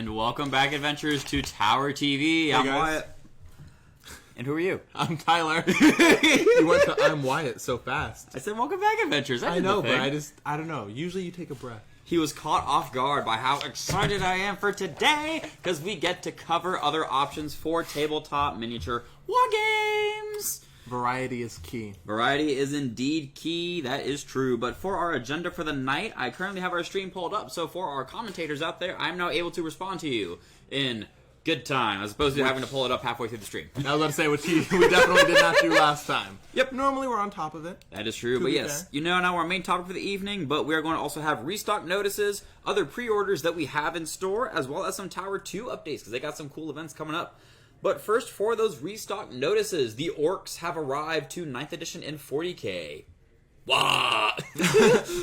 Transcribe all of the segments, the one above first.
And welcome back, adventurers, to Tower TV. Hey, I'm guys. Wyatt. And who are you? I'm Tyler. You went to I'm Wyatt so fast. I said, welcome back, adventurers. I know, but I don't know. Usually you take a breath. He was caught off guard by how excited I am for today, because we get to cover other options for tabletop miniature Wargames. Variety is key. Variety is indeed key, that is true. But for our agenda for the night, I currently have our stream pulled up, so for our commentators out there, I'm now able to respond to you in good time, as opposed to having to pull it up halfway through the stream. I was about to say, which we definitely did not do last time. Yep. Normally we're on top of it. That is true, but yes, you know now our main topic for the evening, but we are going to also have restock notices, other pre-orders that we have in store, as well as some Tower 2 updates, because they got some cool events coming up. But first, for those restock notices, the Orcs have arrived to 9th edition in 40k. Wah!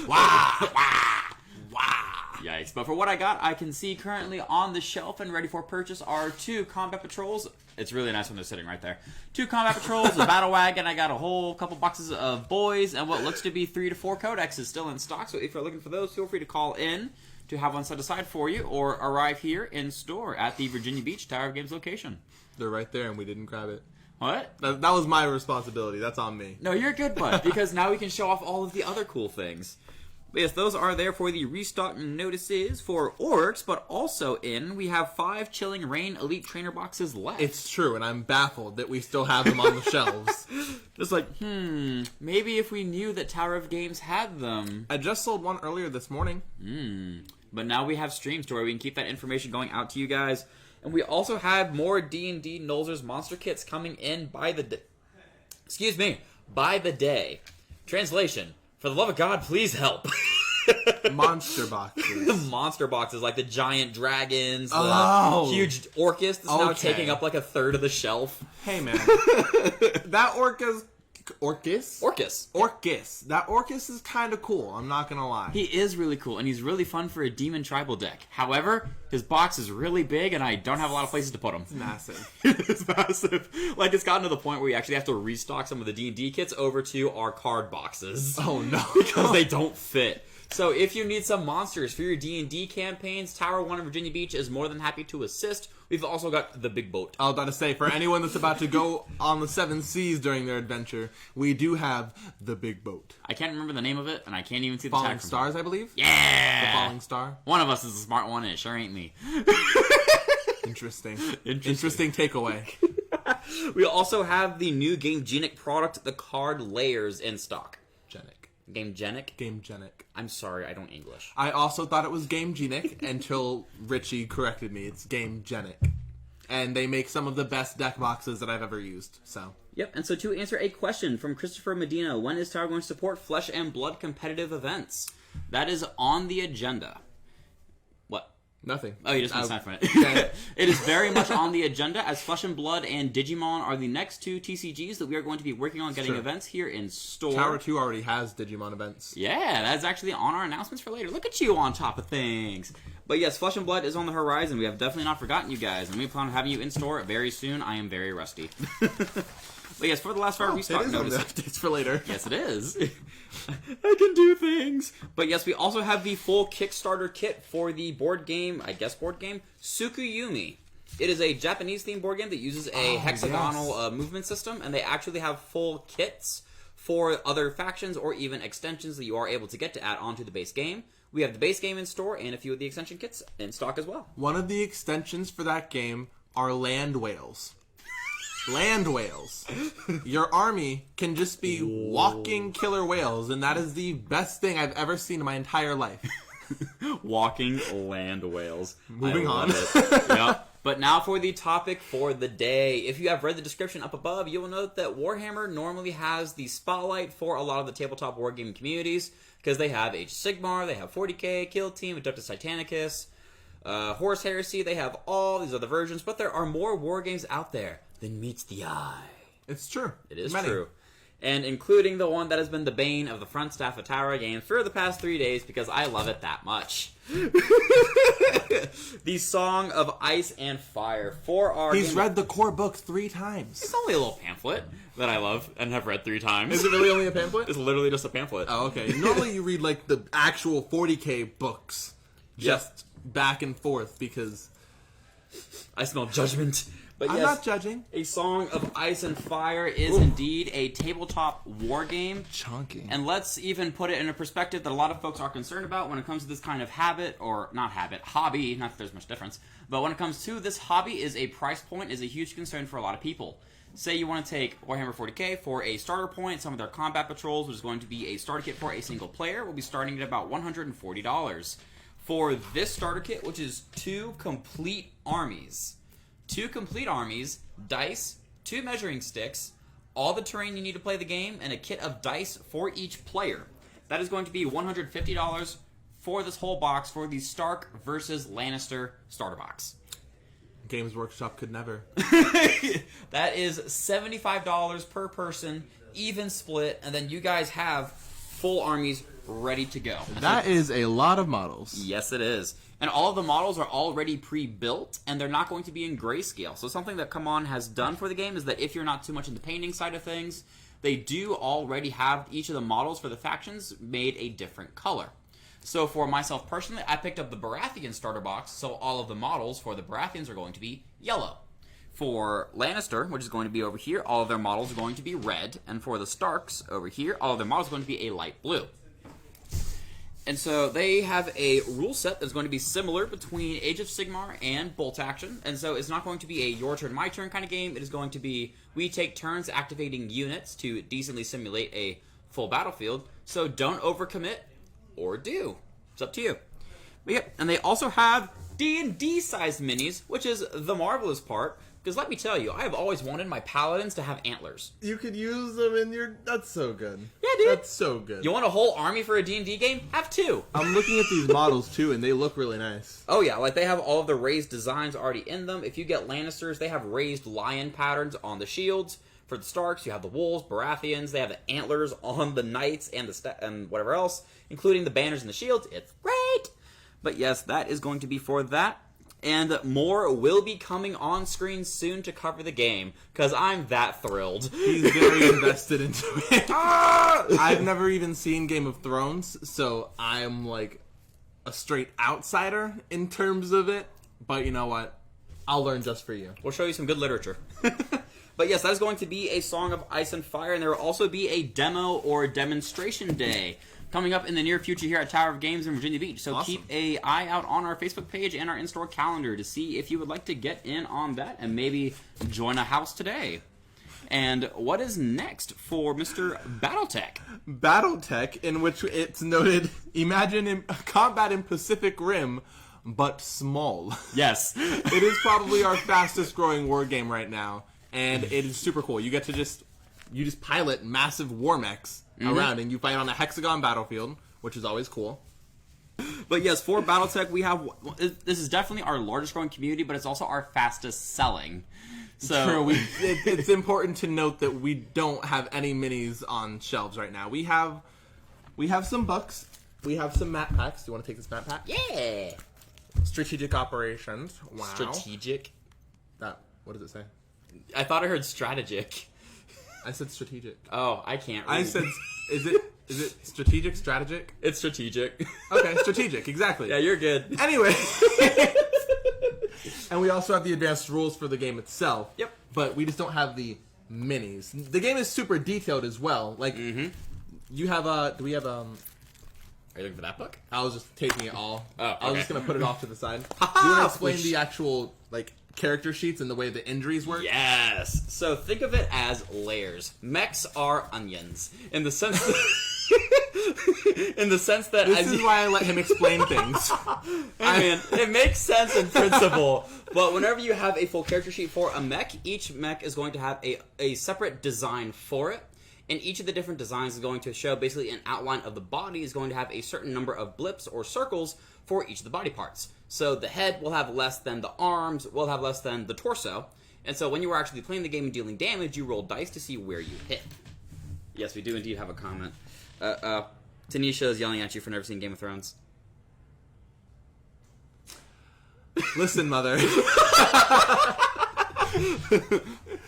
Wah! Wah! Wah! Yikes. But for what I got, I can see currently on the shelf and ready for purchase are 2 combat patrols. It's really nice when they're sitting right there. 2 combat patrols, a battle wagon, I got a whole couple boxes of boys, and what looks to be 3 to 4 codexes still in stock. So if you're looking for those, feel free to call in to have one set aside for you, or arrive here in store at the Virginia Beach Tower of Games location. They're right there and we didn't grab it. What? That was my responsibility. That's on me. No, you're good, bud, because now we can show off all of the other cool things. But yes, those are there for the restock notices for Orcs, but also we have 5 Chilling Reign Elite Trainer boxes left. It's true, and I'm baffled that we still have them on the shelves. Just like, maybe if we knew that Tower of Games had them. I just sold one earlier this morning. But now we have streams to where we can keep that information going out to you guys. And we also have more D&D Nolzur's monster kits coming in by the day. Excuse me, by the day. Translation, for the love of God, please help. Monster boxes. Monster boxes, like the giant dragons, Oh. the huge Orcus that's now taking up like a third of the shelf. Hey, man. That Orcus. That Orcus is kind of cool, I'm not gonna lie. He is really cool, and he's really fun for a demon tribal deck. However, his box is really big, and I don't have a lot of places to put him. It's massive. It's massive. Like, it's gotten to the point where we actually have to restock some of the D&D kits over to our card boxes. Oh, no. Because they don't fit. So if you need some monsters for your D&D campaigns, Tower 1 in Virginia Beach is more than happy to assist. We've also got the big boat. I was about to say, for anyone that's about to go on the 7 seas during their adventure, we do have the big boat. I can't remember the name of it, and I can't even see the Falling tag from Stars, I believe? Yeah! The Falling Star? One of us is a smart one, and it sure ain't me. Interesting takeaway. We also have the new Game Genic product, the card layers, in stock. Game Genic? I'm sorry, I don't English. I also thought it was Game Genic until Richie corrected me. It's Game Genic. And they make some of the best deck boxes that I've ever used, so. Yep, and so to answer a question from Christopher Medina, when is Tower going to support Flesh and Blood competitive events? That is on the agenda. What? Nothing. Oh, you just made a sign from it. Okay. It is very much on the agenda, as Flesh and Blood and Digimon are the next 2 TCGs that we are going to be working on getting events here in store. Tower 2 already has Digimon events. Yeah, that's actually on our announcements for later. Look at you on top of things. But yes, Flesh and Blood is on the horizon. We have definitely not forgotten you guys, and we plan on having you in store very soon. I am very rusty. But yes, for the last 5 restock notices. Updates for later. Yes, it is. I can do things. But yes, we also have the full Kickstarter kit for the board game, Tsukuyumi. It is a Japanese-themed board game that uses a hexagonal movement system, and they actually have full kits for other factions or even extensions that you are able to get to add onto the base game. We have the base game in store and a few of the extension kits in stock as well. One of the extensions for that game are land whales. Land whales. Your army can just be walking killer whales, and that is the best thing I've ever seen in my entire life. Walking land whales. Moving on. Yep. But now for the topic for the day. If you have read the description up above, you will note that Warhammer normally has the spotlight for a lot of the tabletop wargaming communities, because they have Age of Sigmar, they have 40k, Kill Team, Adeptus Titanicus, Horus Heresy, they have all these other versions, but there are more wargames out there than meets the eye. It's true. It is true. And including the one that has been the bane of the front staff of Tower Games for the past 3 days, because I love it that much. The Song of Ice and Fire for our He's read the core book 3 times. It's only a little pamphlet that I love and have read 3 times. Is it really only a pamphlet? It's literally just a pamphlet. Oh, okay. Normally you read, like, the actual 40k books. Just back and forth, because I smell judgment. But I'm yes, not judging. A Song of Ice and Fire is indeed a tabletop war game. Chunky. And let's even put it in a perspective that a lot of folks are concerned about when it comes to this kind of hobby, not that there's much difference, but when it comes to this hobby, is a price point is a huge concern for a lot of people. Say you want to take Warhammer 40k for a starter point, some of their combat patrols, which is going to be a starter kit for a single player, will be starting at about $140. For this starter kit, which is 2 complete armies, dice, 2 measuring sticks, all the terrain you need to play the game, and a kit of dice for each player. That is going to be $150 for this whole box for the Stark versus Lannister starter box. Games Workshop could never. That is $75 per person, even split, and then you guys have full armies ready to go. That is a lot of models. Yes, it is. And all of the models are already pre-built, and they're not going to be in grayscale. So something that Come On has done for the game is that if you're not too much in the painting side of things, they do already have each of the models for the factions made a different color. So for myself personally, I picked up the Baratheon starter box, so all of the models for the Baratheons are going to be yellow. For Lannister, which is going to be over here, all of their models are going to be red. And for the Starks over here, all of their models are going to be a light blue. And so they have a rule set that's going to be similar between Age of Sigmar and Bolt Action. And so it's not going to be a your turn, my turn kind of game. It is going to be we take turns activating units to decently simulate a full battlefield. So don't overcommit or do. It's up to you. But yeah, and they also have D&D sized minis, which is the marvelous part. Because let me tell you, I have always wanted my paladins to have antlers. You could use them in your... That's so good. Yeah, dude. That's so good. You want a whole army for a D&D game? Have 2. I'm looking at these models, too, and they look really nice. Oh, yeah. Like, they have all of the raised designs already in them. If you get Lannisters, they have raised lion patterns on the shields. For the Starks, you have the Wolves, Baratheons. They have the antlers on the Knights and and whatever else, including the banners and the shields. It's great! But yes, that is going to be for that. And more will be coming on screen soon to cover the game, because I'm that thrilled. He's very invested into it. I've never even seen Game of Thrones, so I'm like a straight outsider in terms of it. But you know what? I'll learn just for you. We'll show you some good literature. But yes, that is going to be a Song of Ice and Fire, and there will also be a demo or demonstration day coming up in the near future here at Tower of Games in Virginia Beach. So awesome. Keep an eye out on our Facebook page and our in-store calendar to see if you would like to get in on that and maybe join a house today. And what is next for Mr. Battletech? Battletech, in which it's noted, imagine combat in Pacific Rim, but small. Yes. It is probably our fastest growing war game right now, and it is super cool. You get to just pilot massive war mechs around, and you fight on a hexagon battlefield, which is always cool. But yes, for Battletech, we have... This is definitely our largest growing community, but it's also our fastest selling. So True. It's important to note that we don't have any minis on shelves right now. We have some books. We have some map packs. Do you want to take this map pack? Yeah! Strategic operations. Wow. Strategic? What does it say? I thought I heard strategic. I said strategic. Oh, I can't read. I said, is it strategic, strategic? It's strategic. Okay, strategic, exactly. Yeah, you're good. Anyway. And we also have the advanced rules for the game itself. Yep. But we just don't have the minis. The game is super detailed as well. Like, you have, do we have, Are you looking for that book? I was just taking it all. Oh, okay. I was just going to put it off to the side. Ha-ha! Do you want to explain the actual, like, character sheets and the way the injuries work? Yes. So think of it as layers. Mechs are onions in the sense that This is why I let him explain things. Hey man, it makes sense in principle. But whenever you have a full character sheet for a mech, each mech is going to have a separate design for it. And each of the different designs is going to show basically an outline of the body is going to have a certain number of blips or circles for each of the body parts. So the head will have less than the arms, will have less than the torso. And so when you were actually playing the game and dealing damage, you roll dice to see where you hit. Yes, we do indeed have a comment. Tanisha is yelling at you for never seeing Game of Thrones. Listen, mother.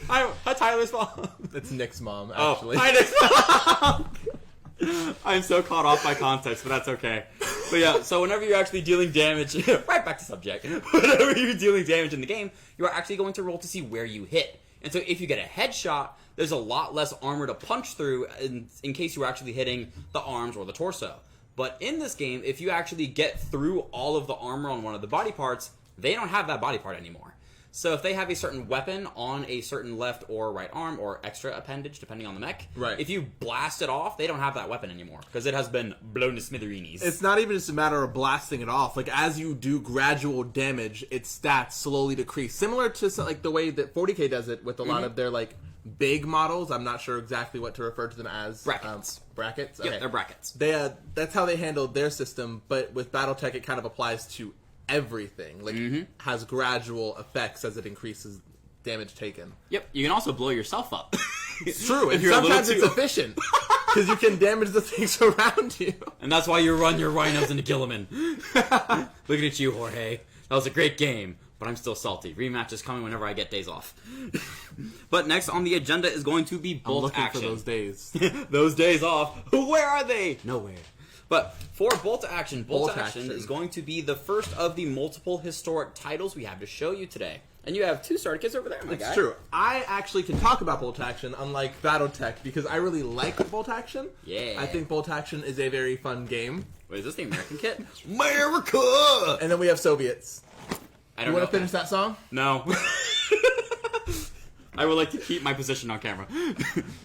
Hi, Tyler's mom. It's Nick's mom, actually. Oh, hi, Nick's mom. I'm so caught off by context, but that's okay. But yeah, so whenever you're actually dealing damage, right back to subject. Whenever you're dealing damage in the game, you're actually going to roll to see where you hit. And so if you get a headshot, there's a lot less armor to punch through in case you're actually hitting the arms or the torso. But in this game, if you actually get through all of the armor on one of the body parts, they don't have that body part anymore. So if they have a certain weapon on a certain left or right arm or extra appendage, depending on the mech, right. If you blast it off, they don't have that weapon anymore because it has been blown to smithereens. It's not even just a matter of blasting it off. Like, as you do gradual damage, its stats slowly decrease. Similar to like the way that 40K does it with a lot of their like big models. I'm not sure exactly what to refer to them as. Brackets. Brackets? Yeah, okay. they're brackets. They that's how they handled their system, but with BattleTech it kind of applies to everything. Like, has gradual effects as it increases damage taken. Yep, you can also blow yourself up. It's true, and sometimes it's efficient. Because you can damage the things around you. And that's why you run your rhinos into Gilliman. Looking at you, Jorge. That was a great game, but I'm still salty. Rematch is coming whenever I get days off. But next on the agenda is going to be bolt action. I'm looking for those days. Those days off. Where are they? Nowhere. But for Bolt Action, Bolt Action is going to be the first of the multiple historic titles we have to show you today. And you have two starter kits over there, my guy. It's true. I actually can talk about Bolt Action, unlike BattleTech, because I really like Bolt Action. Yeah. I think Bolt Action is a very fun game. Wait, is this the American kit? America! And then we have Soviets. I don't You know. want to finish that song? No. I would like to keep my position on camera.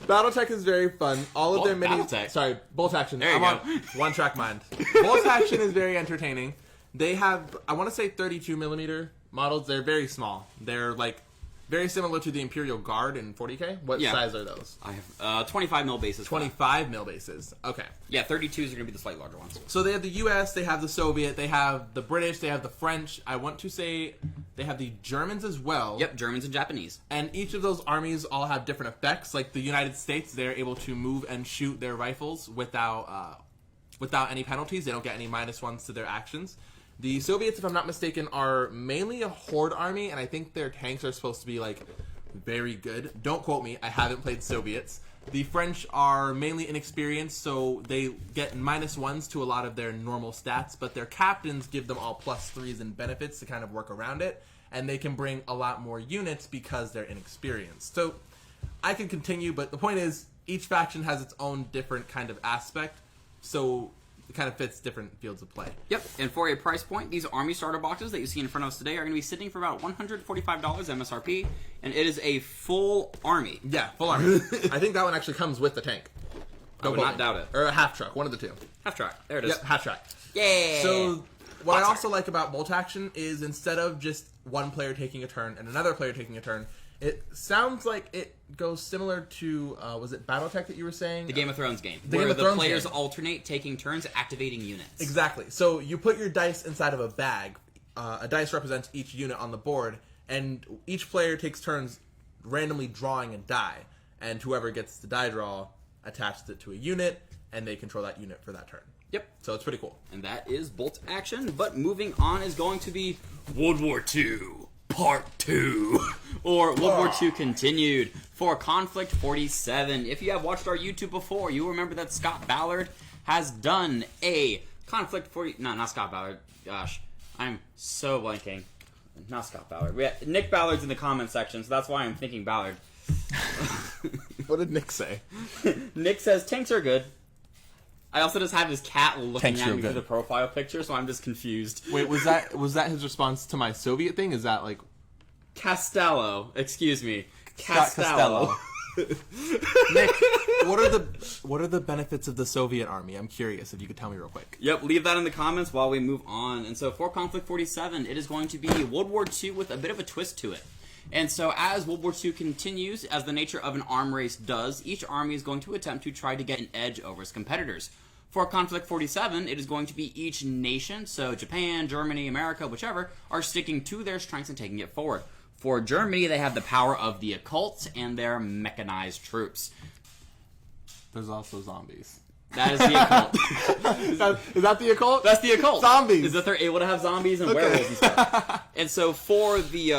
BattleTech is very fun. All of their mini... BattleTech. Sorry, Bolt Action. There you I'm go. on one-track mind. Bolt Action is very entertaining. They have, I want to say 32mm models. They're very small. They're like very similar to the Imperial Guard in 40K. What size are those? I have 25mm bases. 25mm bases. Okay. Yeah, 32s are going to be the slightly larger ones. So they have the US, they have the Soviet, they have the British, they have the French. I want to say they have the Germans as well. Yep, Germans and Japanese. And each of those armies all have different effects. Like the United States, they're able to move and shoot their rifles without any penalties. They don't get any -1s to their actions. The Soviets, if I'm not mistaken, are mainly a horde army, and I think their tanks are supposed to be, like, very good. Don't quote me. I haven't played Soviets. The French are mainly inexperienced, so they get -1s to a lot of their normal stats, but their captains give them all +3s and benefits to kind of work around it, and they can bring a lot more units because they're inexperienced. So I can continue, but the point is, each faction has its own different kind of aspect, so it kind of fits different fields of play. Yep, and for a price point, these Army starter boxes that you see in front of us today are going to be sitting for about $145 MSRP, and it is a full army. Yeah, full army. I think that one actually comes with the tank. I would not doubt it. Or a half truck, one of the two. Half track, there it is. Yep, half track. Yeah! So, what I also like about Bolt Action is instead of just one player taking a turn and another player taking a turn, it sounds like it goes similar to, was it BattleTech that you were saying? The Game of Thrones game. The where Game of the Thrones players game. alternate taking turns activating units. Exactly. So you put your dice inside of a bag. A dice represents each unit on the board, and each player takes turns randomly drawing a die, and whoever gets the die draw attaches it to a unit, and they control that unit for that turn. Yep. So it's pretty cool. And that is Bolt Action, but moving on is going to be World War II Part 2, or World War II Continued, for Konflikt 47. If you have watched our YouTube before, you remember that Scott Ballard has done a Konflikt 40... No, not Scott Ballard. Gosh, I'm so blanking. Not Scott Ballard. Nick Ballard's in the comment section, so that's why I'm thinking Ballard. What did Nick say? Nick says, tanks are good. I also just have his cat looking Tanks at real me good. through the profile picture, so I'm just confused. Wait, was that his response to my Soviet thing? Is that like Castello. Excuse me. Scott Castello. Nick, what are the benefits of the Soviet army? I'm curious if you could tell me real quick. Yep, leave that in the comments while we move on. And so for Konflikt 47, it is going to be World War II with a bit of a twist to it. And so as World War II continues, as the nature of an arm race does, each army is going to attempt to try to get an edge over its competitors. For Konflikt 47, it is going to be each nation, so Japan, Germany, America, whichever, are sticking to their strengths and taking it forward. For Germany, they have the power of the occult and their mechanized troops. There's also zombies. That is the occult. Is that the occult? That's the occult. Zombies. Is that they're able to have zombies and werewolves and stuff. And so for the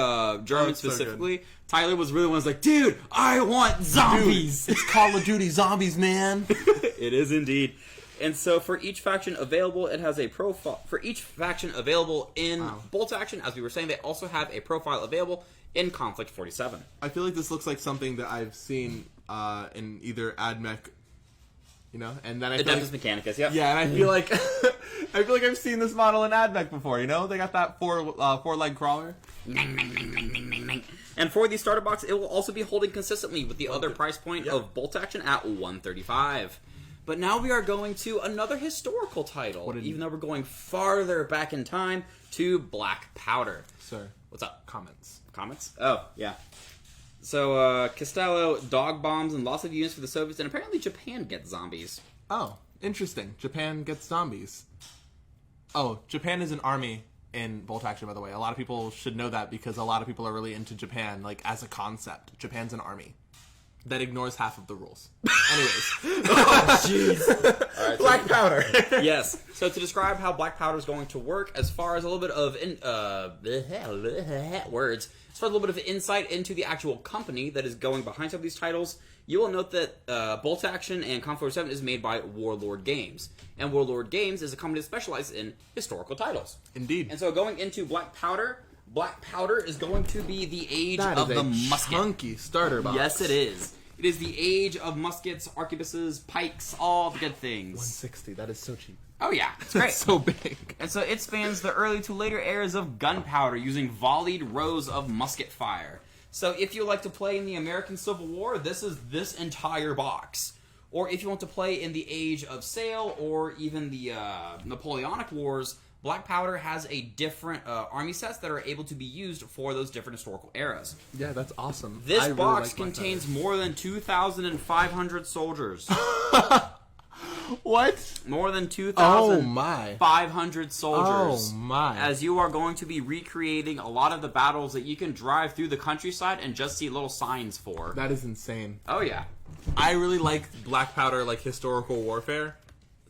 Germans so specifically, Tyler was really one who's like, dude, I want zombies. Dude, it's Call of Duty zombies, man. It is indeed. And so for each faction available, it has a profile. For each faction available in Bolt Action, as we were saying, they also have a profile available in Konflikt 47. I feel like this looks like something that I've seen in either AdMech, you know, and then I feel Adeptus Mechanicus, yeah. Yeah, and I feel like I've seen this model in AdMech before. You know, they got that four-leg crawler. And for the starter box, it will also be holding consistently with the other price point of Bolt Action at $135. But now we are going to another historical title, even though we're going farther back in time to Black Powder. Sir, what's up? Comments. Oh, yeah. So, Castello, dog bombs, and lots of units for the Soviets, and apparently Japan gets zombies. Oh, interesting. Japan gets zombies. Oh, Japan is an army in Bolt Action, by the way. A lot of people should know that because a lot of people are really into Japan, like, as a concept. Japan's an army that ignores half of the rules. Anyways. Oh, jeez. All right, Black Powder. Yes. So to describe how Black Powder is going to work, as far as a little bit of words, as far as a little bit of insight into the actual company that is going behind some of these titles, you will note that Bolt Action and Konflikt 47 is made by Warlord Games. And Warlord Games is a company that specializes in historical titles. Indeed. And so going into Black Powder is going to be the age of the musket. Chunky starter box. Yes, it is. It is the age of muskets, arquebuses, pikes, all the good things. 160. That is so cheap. Oh yeah, it's great. So big. And so it spans the early to later eras of gunpowder using volleyed rows of musket fire. So if you like to play in the American Civil War, this is this entire box. Or if you want to play in the Age of Sail or even the Napoleonic Wars, Black Powder has a different army sets that are able to be used for those different historical eras. Yeah, that's awesome. This box contains more than 2,500 soldiers. What? More than 2,500 soldiers. Oh my. As you are going to be recreating a lot of the battles that you can drive through the countryside and just see little signs for. That is insane. Oh yeah. I really like Black Powder, like historical warfare.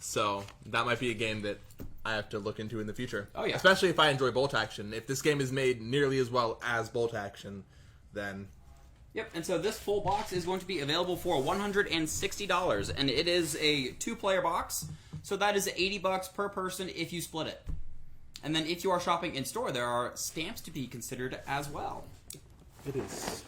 So that might be a game that I have to look into in the future. Oh yeah. Especially if I enjoy Bolt Action. If this game is made nearly as well as Bolt Action, then... Yep, and so this full box is going to be available for $160, and it is a 2-player box, so that is $80 per person if you split it. And then if you are shopping in store, there are stamps to be considered as well. It is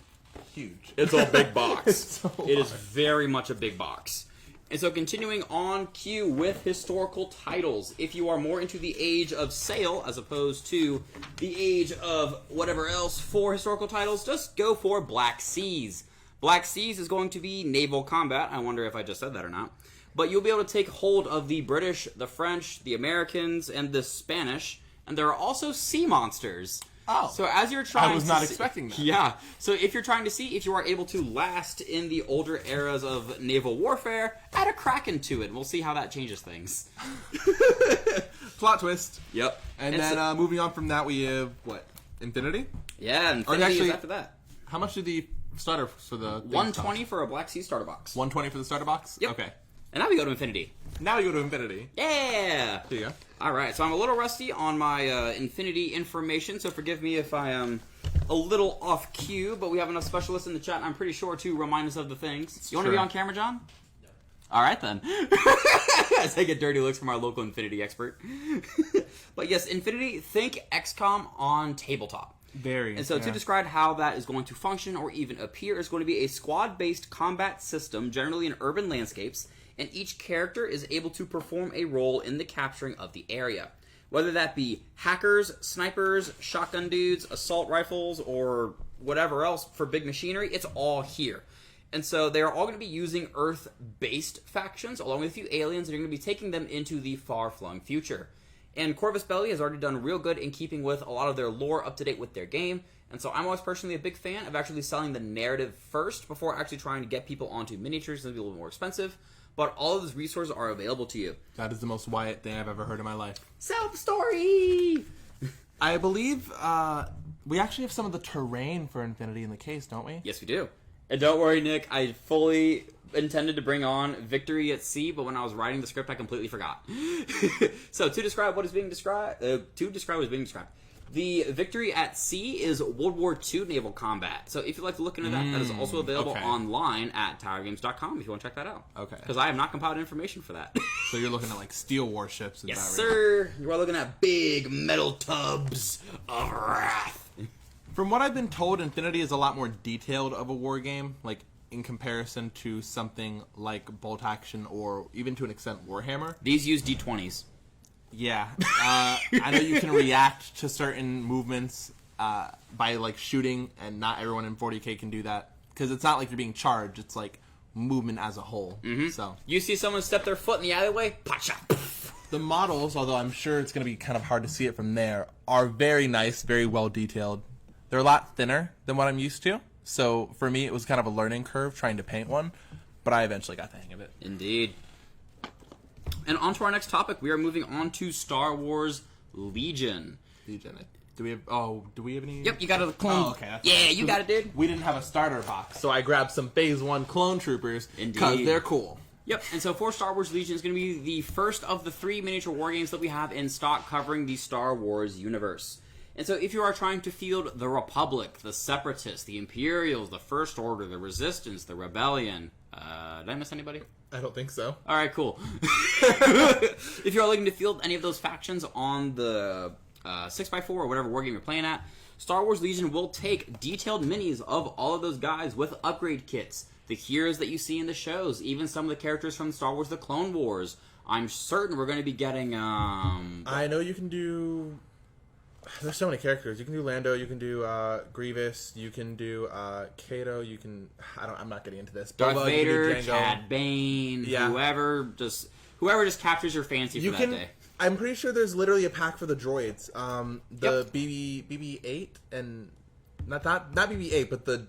huge. It's a big box. It is very much a big box. And so continuing on cue with historical titles, if you are more into the Age of Sail as opposed to the Age of whatever else for historical titles, just go for Black Seas. Black Seas is going to be naval combat. I wonder if I just said that or not. But you'll be able to take hold of the British, the French, the Americans, and the Spanish. And there are also sea monsters. Oh. So as you're trying I was not expecting that. Yeah. So if you're trying to see if you are able to last in the older eras of naval warfare, add a Kraken to it. We'll see how that changes things. Plot twist. Yep. And then moving on from that, we have, what, Infinity? Yeah, Infinity is after that. How much did the starter for the... $120 for a Black Sea starter box. $120 for the starter box? Yep. Okay. And now we go to Infinity. Now we go to Infinity. Yeah! There you go. Alright, so I'm a little rusty on my Infinity information, so forgive me if I am a little off cue, but we have enough specialists in the chat, and I'm pretty sure, to remind us of the things. You want to be on camera, John? No. Alright, then. As I get dirty looks from our local Infinity expert. But yes, Infinity, think XCOM on tabletop. Very. And so to describe how that is going to function or even appear is going to be a squad-based combat system, generally in urban landscapes, and each character is able to perform a role in the capturing of the area. Whether that be hackers, snipers, shotgun dudes, assault rifles, or whatever else for big machinery, it's all here. And so they are all going to be using Earth-based factions, along with a few aliens, and you're going to be taking them into the far-flung future. And Corvus Belli has already done real good in keeping with a lot of their lore up to date with their game. And so I'm always personally a big fan of actually selling the narrative first before actually trying to get people onto miniatures. It's going to be a little bit more expensive. But all of those resources are available to you. That is the most Wyatt thing I've ever heard in my life. Sell the story! I believe we actually have some of the terrain for Infinity in the case, don't we? Yes, we do. And don't worry, Nick. I fully intended to bring on Victory at Sea, but when I was writing the script, I completely forgot. So to describe what is being described, The Victory at Sea is World War II naval combat. So if you'd like to look into that, that is also available online at towergames.com if you want to check that out. Okay. Because I have not compiled information for that. So you're looking at like steel warships. Yes, sir. You are looking at big metal tubs of wrath. From what I've been told, Infinity is a lot more detailed of a war game, like in comparison to something like Bolt Action or even to an extent Warhammer. These use D20s. Yeah, I know you can react to certain movements by like shooting, and not everyone in 40k can do that because it's not like you're being charged; it's like movement as a whole. So you see someone step their foot in the alleyway, pacha. The models, although I'm sure it's going to be kind of hard to see it from there, are very nice, very well detailed. They're a lot thinner than what I'm used to, so for me it was kind of a learning curve trying to paint one, but I eventually got the hang of it. Indeed. And on to our next topic, we are moving on to Star Wars Legion. Legion. Do we have any? Yep, you got a clone. Oh, okay. Yeah, you got it, dude. We didn't have a starter box, so I grabbed some Phase 1 clone troopers because they're cool. Yep, and so for Star Wars Legion is going to be the first of the 3 miniature war games that we have in stock covering the Star Wars universe. And so if you are trying to field the Republic, the Separatists, the Imperials, the First Order, the Resistance, the Rebellion... did I miss anybody? I don't think so. Alright, cool. If you are looking to field any of those factions on the 6x4 or whatever wargame you're playing at, Star Wars Legion will take detailed minis of all of those guys with upgrade kits, the heroes that you see in the shows, even some of the characters from Star Wars The Clone Wars. I'm certain we're going to be getting... I know you can do... There's so many characters. You can do Lando, you can do Grievous, you can do Kato, you can... I'm not getting into this. Darth Boba, Vader, Cad Bane, whoever just captures your fancy for that day. I'm pretty sure there's literally a pack for the droids. The BB-8 and... Not BB-8, but the...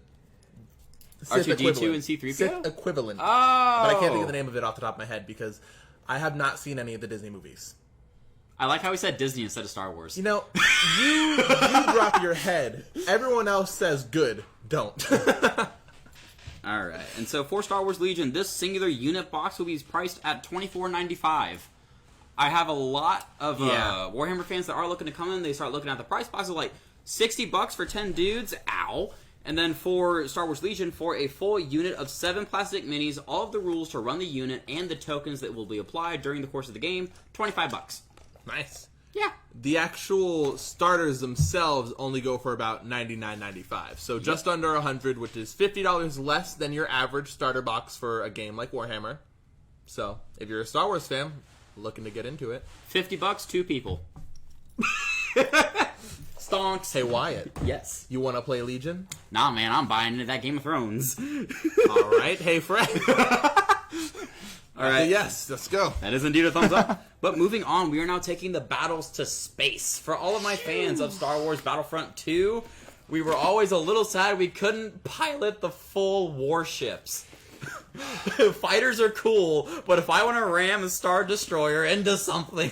R2-D2 and C-3PO? Sith equivalent. Oh! But I can't think of the name of it off the top of my head because I have not seen any of the Disney movies. I like how he said Disney instead of Star Wars. You know, you drop your head. Everyone else says good. Don't. Alright, and so for Star Wars Legion, this singular unit box will be priced at $24.95. I have a lot of Warhammer fans that are looking to come in. They start looking at the price boxes like $60 for 10 dudes. Ow. And then for Star Wars Legion, for a full unit of 7 plastic minis, all of the rules to run the unit, and the tokens that will be applied during the course of the game, $25. Nice. Yeah. The actual starters themselves only go for about $99.95. So just under $100, which is $50 less than your average starter box for a game like Warhammer. So if you're a Star Wars fan looking to get into it, $50, 2 people. Stonks. Hey Wyatt. Yes. You want to play Legion? Nah, man, I'm buying into that Game of Thrones. All right. Hey Fred. All right. Yes, let's go. That is indeed a thumbs up. But moving on, we are now taking the battles to space. For all of my fans of Star Wars Battlefront 2, we were always a little sad we couldn't pilot the full warships. Fighters are cool, but if I want to ram a Star Destroyer into something...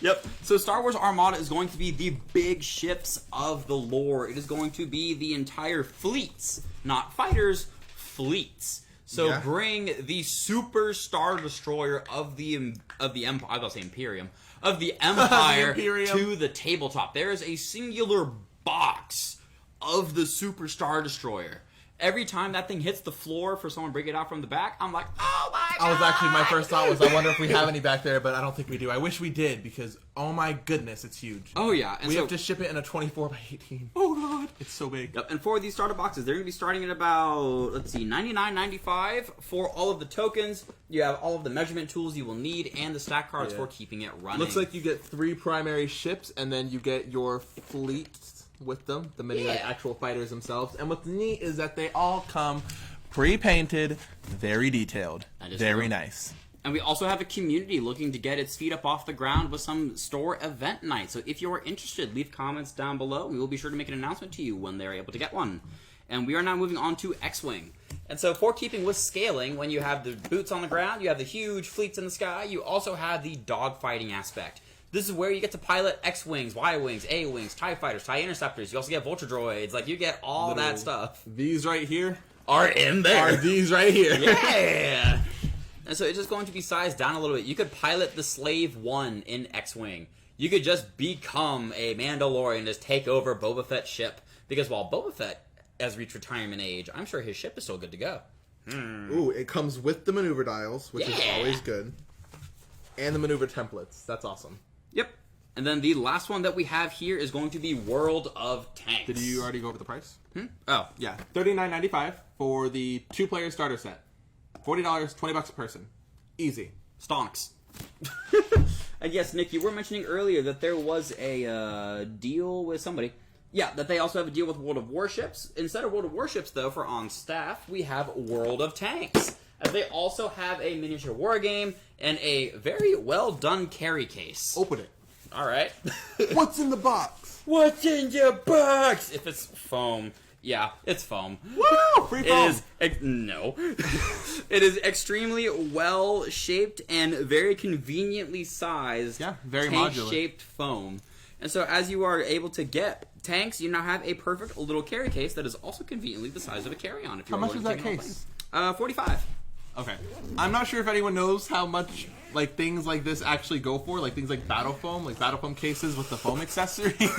Yep. So Star Wars Armada is going to be the big ships of the lore. It is going to be the entire fleets, not fighters, fleets. So bring the Super Star Destroyer of the Empire. I was going to say Imperium of the Empire to the tabletop. There is a singular box of the Super Star Destroyer. Every time that thing hits the floor for someone to bring it out from the back, I'm like, oh my god! My first thought was, I wonder if we have any back there, but I don't think we do. I wish we did, because, oh my goodness, it's huge. Oh yeah. And we have to ship it in a 24x18. Oh god, it's so big. Yep, and for these starter boxes, they're going to be starting at about, let's see, $99.95 for all of the tokens. You have all of the measurement tools you will need, and the stack cards for keeping it running. Looks like you get 3 primary ships, and then you get your fleet with them, the many actual fighters themselves. And what's neat is that they all come pre-painted, very detailed, very nice. And we also have a community looking to get its feet up off the ground with some store event night. So if you are interested, leave comments down below. We will be sure to make an announcement to you when they're able to get one. And we are now moving on to X-Wing. And so for keeping with scaling, when you have the boots on the ground, you have the huge fleets in the sky, you also have the dogfighting aspect. This is where you get to pilot X-Wings, Y-Wings, A-Wings, TIE Fighters, TIE Interceptors. You also get Vulture Droids. Like, you get all that stuff. These right here are in there. Are these right here. Yeah! And so it's just going to be sized down a little bit. You could pilot the Slave 1 in X-Wing. you could just become a Mandalorian and just take over Boba Fett's ship. Because while Boba Fett has reached retirement age, I'm sure his ship is still good to go. Ooh, it comes with the maneuver dials, which is always good. And the maneuver templates. That's awesome. Yep. And then the last one that we have here is going to be World of Tanks. Did you already go over the price? Oh. Yeah. $39.95 for the 2-player starter set. $40, $20 a person. Easy. Stonks. And yes, Nick, you were mentioning earlier that there was a deal with somebody. Yeah, that they also have a deal with World of Warships. Instead of World of Warships, though, for on staff, we have World of Tanks. As they also have a miniature war game and a very well done carry case. Open it. All right. What's in the box? What's in your box? If it's foam, yeah, it's foam. Woo! Free foam. No. It is extremely well shaped and very conveniently sized. Yeah, very tank shaped foam. And so, as you are able to get tanks, you now have a perfect little carry case that is also conveniently the size of a carry-on. How much is that case? $45. Okay. I'm not sure if anyone knows how much like things like this actually go for, like things like battle foam cases with the foam accessories.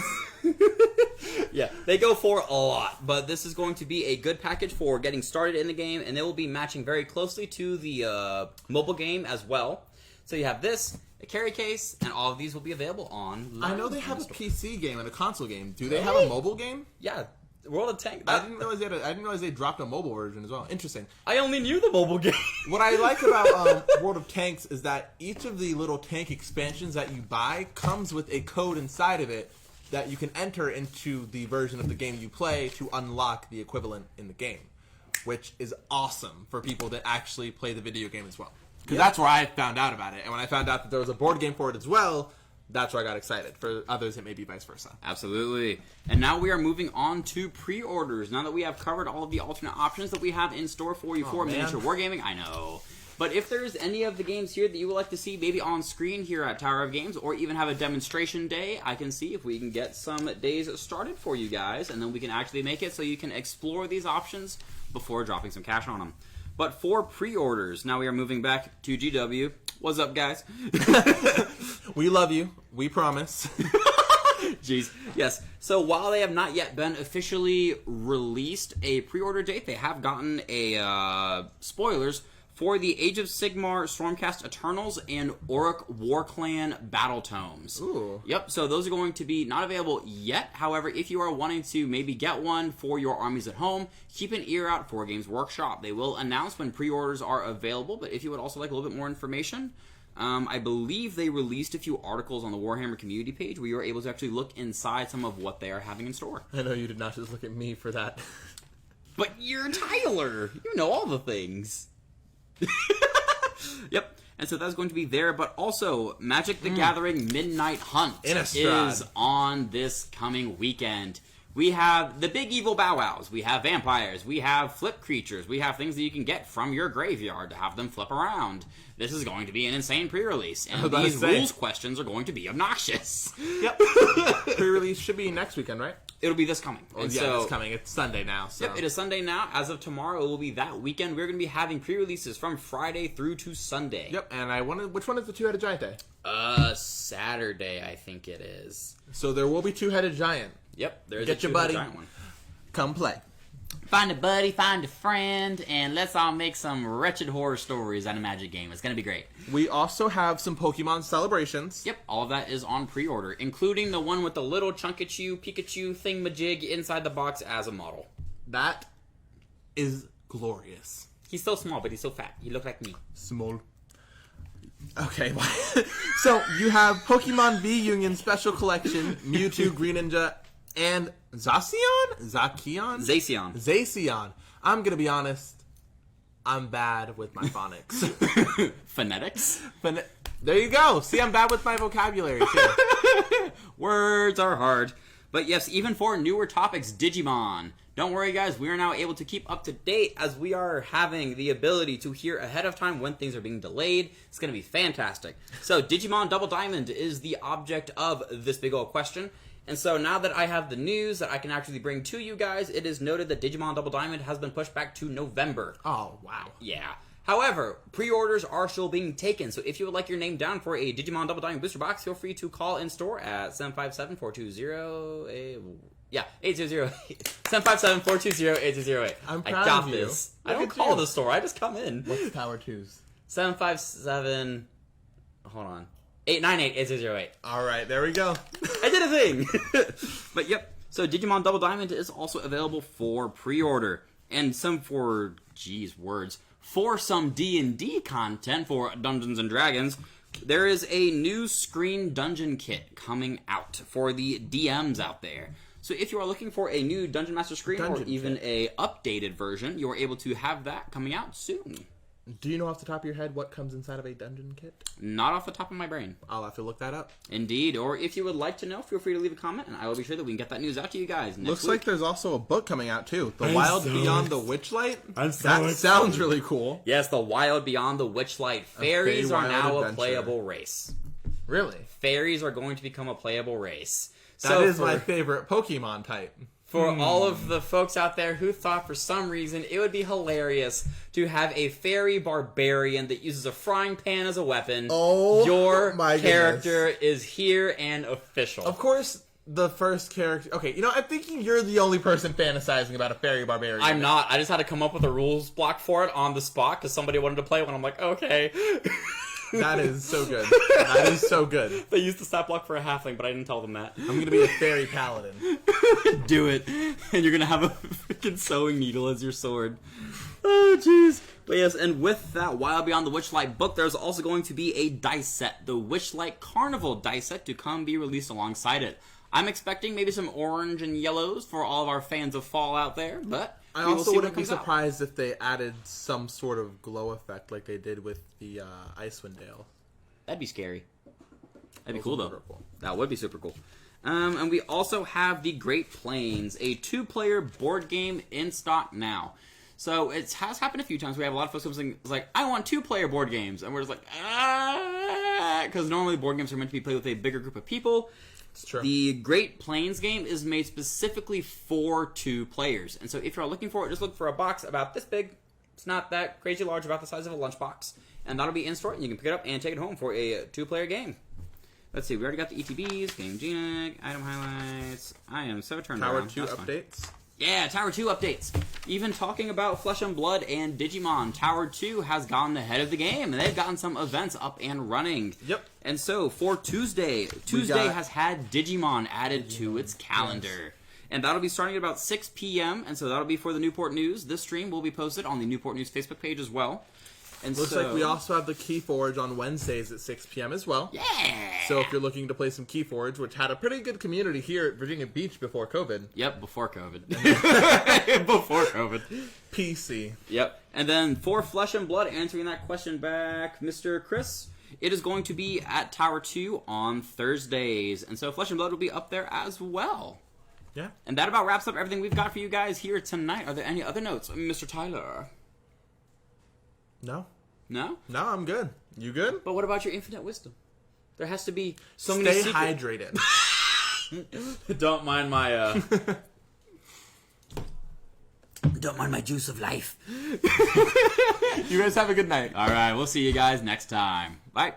Yeah, they go for a lot, but this is going to be a good package for getting started in the game, and they will be matching very closely to the mobile game as well. So you have this, a carry case, and all of these will be available on. I know they have a PC game and a console game. Do they have a mobile game? Yeah, World of Tanks. I didn't realize they dropped a mobile version as well. Interesting. I only knew the mobile game. What I like about World of Tanks is that each of the little tank expansions that you buy comes with a code inside of it that you can enter into the version of the game you play to unlock the equivalent in the game, which is awesome for people that actually play the video game as well. Because that's where I found out about it. And when I found out that there was a board game for it as well, that's where I got excited. For others, it may be vice versa. Absolutely. And now we are moving on to pre-orders. Now that we have covered all of the alternate options that we have in store for you for miniature wargaming, I know. But if there's any of the games here that you would like to see maybe on screen here at Tower of Games, or even have a demonstration day, I can see if we can get some days started for you guys, and then we can actually make it so you can explore these options before dropping some cash on them. But for pre-orders, now we are moving back to GW. What's up, guys? We love you. We promise. Jeez. Yes. So while they have not yet been officially released a pre-order date, they have gotten a spoilers for the Age of Sigmar Stormcast Eternals and Orc Warclan Battle Tomes. Ooh. Yep, so those are going to be not available yet. However, if you are wanting to maybe get one for your armies at home, keep an ear out for Games Workshop. They will announce when pre-orders are available, but if you would also like a little bit more information, I believe they released a few articles on the Warhammer community page where you were able to actually look inside some of what they are having in store. I know you did not just look at me for that. But you're Tyler. You know all the things. Yep, and so that's going to be there, but also Magic the Gathering Midnight Hunt is on this coming weekend. We have the big evil bow wows, we have vampires, we have flip creatures, we have things that you can get from your graveyard to have them flip around. This is going to be an insane pre-release, and these rules questions are going to be obnoxious. Yep. Pre-release should be next weekend, right? It'll be this coming. Oh, yeah, so, it's coming. It's Sunday now. So. Yep, it is Sunday now. As of tomorrow, it will be that weekend. We're going to be having pre-releases from Friday through to Sunday. Yep, and which one is the Two-Headed Giant Day? Saturday, I think it is. So there will be Two-Headed Giant. Yep, there's Get a your buddy. Giant one. Come play. Find a buddy, find a friend, and let's all make some wretched horror stories at a Magic game. It's going to be great. We also have some Pokemon celebrations. Yep, all of that is on pre-order, including the one with the little Chunkachu, Pikachu thingamajig inside the box as a model. That is glorious. He's so small, but he's so fat. He looks like me. Small. Okay, so you have Pokemon V Union Special Collection, Mewtwo, Greninja, and Zacian. I'm gonna be honest. I'm bad with my phonics. Phonetics? There you go. See, I'm bad with my vocabulary, too. Words are hard. But yes, even for newer topics, Digimon. Don't worry, guys. We are now able to keep up to date as we are having the ability to hear ahead of time when things are being delayed. It's going to be fantastic. So, Digimon Double Diamond is the object of this big old question. And so now that I have the news that I can actually bring to you guys, it is noted that Digimon Double Diamond has been pushed back to November. Oh, wow. Yeah. However, pre-orders are still being taken, so if you would like your name down for a Digimon Double Diamond Booster Box, feel free to call in store at 757-420... Yeah, 800 757-420-8208. I'm I proud got of you. this. I Look don't at call you. the store. I just come in. What's Tower 2's? 757... Hold on. 898-8208. All right, there we go. I did a thing! But yep. So Digimon Double Diamond is also available for pre-order. And some for... Geez, words. For some D&D content for Dungeons & Dragons, there is a new screen dungeon kit coming out for the DMs out there. So if you are looking for a new Dungeon Master screen or even a updated version, you are able to have that coming out soon. Do you know off the top of your head what comes inside of a dungeon kit? Not off the top of my brain. I'll have to look that up. Indeed. Or if you would like to know, feel free to leave a comment, and I will be sure that we can get that news out to you guys next Looks week. like there's also a book coming out, too. The Wild Beyond the Witchlight? That excited. sounds really cool. Yes, the Wild Beyond the Witchlight. Fairies are Fey-Wild now a adventure. playable race. Really? Fairies are going to become a playable race. That is my favorite Pokemon type. For all of the folks out there who thought for some reason it would be hilarious to have a fairy barbarian that uses a frying pan as a weapon, your my character is here and official. Of course, the first character... Okay, you know, I'm thinking you're the only person fantasizing about a fairy barbarian. I'm not. I just had to come up with a rules block for it on the spot because somebody wanted to play one. I'm like, okay. That is so good. That is so good. They used the stat block for a halfling, but I didn't tell them that. I'm going to be a fairy paladin. Do it. And you're going to have a freaking sewing needle as your sword. Oh, jeez. But yes, and with that Wild Beyond the Witchlight book, there's also going to be a dice set, the Witchlight Carnival dice set, to come be released alongside it. I'm expecting maybe some orange and yellows for all of our fans of Fall out there, but I we will also see wouldn't what be comes out. surprised if they added some sort of glow effect like they did with the Icewind Dale. That'd be scary. That'd be cool, Also though. super cool. That would be super cool. And we also have the Great Plains, a 2-player board game in stock now. So it has happened a few times. We have a lot of folks saying, like, I want 2-player board games. And we're just like, because normally board games are meant to be played with a bigger group of people. It's true. The Great Plains game is made specifically for 2 players. And so if you're looking for it, just look for a box about this big. It's not that crazy large, about the size of a lunchbox. And that'll be in store, and you can pick it up and take it home for a 2-player game. Let's see, we already got the ETBs, Game Genic, item highlights. I am so turned Tower around. 2 That's fine. updates. Yeah, Tower 2 updates. Even talking about Flesh and Blood and Digimon, Tower 2 has gotten ahead of the game, and they've gotten some events up and running. Yep. And so, for Tuesday has had Digimon added to its calendar. Yes. And that'll be starting at about 6 p.m., and so that'll be for the Newport News. This stream will be posted on the Newport News Facebook page as well. And Looks like we also have the Keyforge on Wednesdays at 6 p.m. as well. Yeah! So if you're looking to play some Keyforge, which had a pretty good community here at Virginia Beach before COVID. Yep, before COVID. Before COVID. PC. Yep. And then for Flesh and Blood, answering that question back, Mr. Chris, it is going to be at Tower 2 on Thursdays. And so Flesh and Blood will be up there as well. Yeah. And that about wraps up everything we've got for you guys here tonight. Are there any other notes, Mr. Tyler? No. No? No, I'm good. You good? But what about your infinite wisdom? There has to be so Stay many hydrated. Don't mind my, Don't mind my juice of life. You guys have a good night. All right, we'll see you guys next time. Bye.